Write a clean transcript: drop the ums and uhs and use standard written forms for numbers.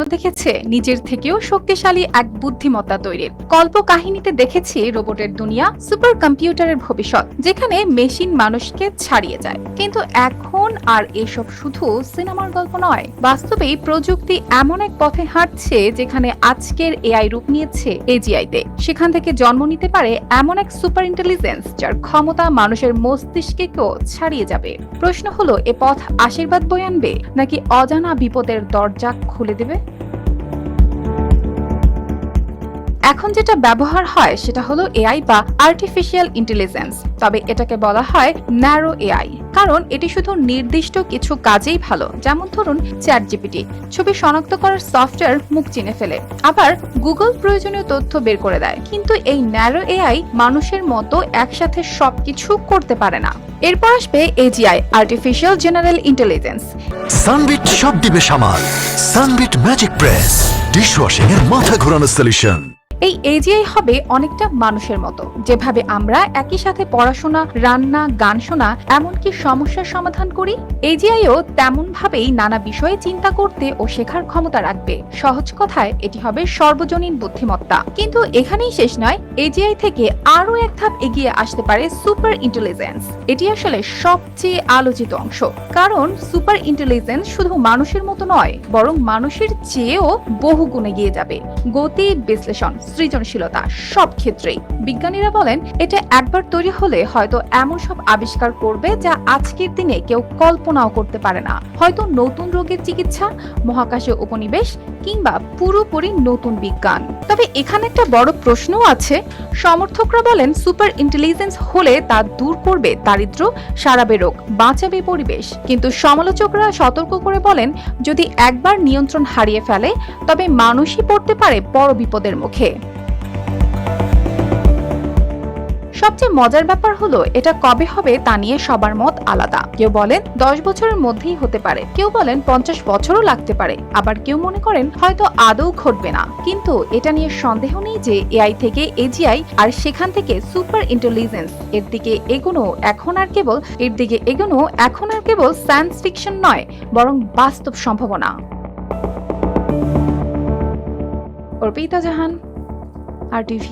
দেখেছে নিজের থেকেও শক্তিশালী এক বুদ্ধিমত্তা তৈরির কল্প কাহিনীতে দেখেছি রোবটের দুনিয়া সুপার কম্পিউটারের ভবিষ্যৎ যেখানে মেশিন মানুষকে ছাড়িয়ে যায়। কিন্তু এখন আর এসব শুধু সিনেমার গল্প নয়, বাস্তবেই প্রযুক্তি এমন এক পথে হাঁটছে যেখানে আজকের এআই রূপ নিয়েছে এজিআইতে। সেখান থেকে জন্ম নিতে পারে এমন এক সুপার ইন্টেলিজেন্স যার ক্ষমতা মানুষের মস্তিষ্ককেও ছাড়িয়ে যাবে। প্রশ্ন হলো, এ পথ আশীর্বাদ বয়ে আনবে নাকি অজানা বিপদের দরজা খুলে দেবে? এখন যেটা ব্যবহার হয় সেটা হলো এআই বা আর্টিফিশিয়াল ইন্টেলিজেন্স, তবে এটাকে বলা হয় ন্যারো এআই, কারণ এটি শুধু নির্দিষ্ট কিছু কাজেই ভালো। যেমন ধরুন চ্যাটজিপিটি ছবি শনাক্ত করার সফটওয়্যার মুখ চিনে ফেলে, আবার গুগল প্রয়োজনীয় তথ্য বের করে দেয়। কিন্তু এই ন্যারো এআই মানুষের মতো একসাথে সবকিছু করতে পারে না। এরপর আসবে AGI, artificial general intelligence. Sunbit সব দিবে সামাল। সানবিট ম্যাজিক প্রেস ডিশওয়াশিং এর মাথা ঘোরানো সলিউশন। এই এজিআই হবে অনেকটা মানুষের মতো। যেভাবে আমরা একই সাথে পড়াশোনা, রান্না, গান শোনা, এমনকি সমস্যার সমাধান করি, এজিআইও তেমন ভাবেই নানা বিষয়ে চিন্তা করতে ও শেখার ক্ষমতা রাখবে। সহজ কথায় এটি হবে সর্বজনীন বুদ্ধিমত্তা। কিন্তু এখানেই শেষ নয়, এজিআই থেকে আরো এক ধাপ এগিয়ে আসতে পারে সুপার ইন্টেলিজেন্স। এটি আসলে সবচেয়ে আলোচিত অংশ, কারণ সুপার ইন্টেলিজেন্স শুধু মানুষের মতো নয়, বরং মানুষের চেয়েও বহু গুণে এগিয়ে যাবে। গতি, বিশ্লেষণ, সৃজনশীলতা সব ক্ষেত্রেই। বিজ্ঞানীরা বলেন এটা একবার তৈরি হলে হয়তো এমন সব আবিষ্কার করবে যা আজকের দিনে কেউ কল্পনাও করতে পারে না। হয়তো নতুন রোগের চিকিৎসা, মহাকাশে উপনিবেশ কিংবা পুরোপুরি নতুন বিজ্ঞান। তবে এখানে একটা বড় প্রশ্নও আছে। সমর্থকরা বলেন সুপার ইন্টেলিজেন্স হলে তা দূর করবে দারিদ্র্য, সারাবে রোগ, বাঁচাবে পরিবেশ। কিন্তু সমালোচকরা সতর্ক করে বলেন যদি একবার নিয়ন্ত্রণ হারিয়ে ফেলে তবে মানুষই পড়তে পারে বড় বিপদের মুখে। সবচেয়ে মজার ব্যাপার হলো এটা কবে হবে তা নিয়ে সবার মত আলাদা। কেউ বলেন 10 বছরের মধ্যেই হতে পারে, কেউ বলেন 50 বছরও লাগতে পারে, আবার কেউ মনে করেন হয়তো আদৌ ঘটবে না। কিন্তু এটা নিয়ে সন্দেহ নেই যে এআই থেকে এজিআই আর সেখান থেকে সুপার ইন্টেলিজেন্স এর দিকে এগোনো এখন আর কেবল সায়েন্স ফিকশন নয়, বরং বাস্তব সম্ভাবনা। অর্পিতা জাহান, RTV।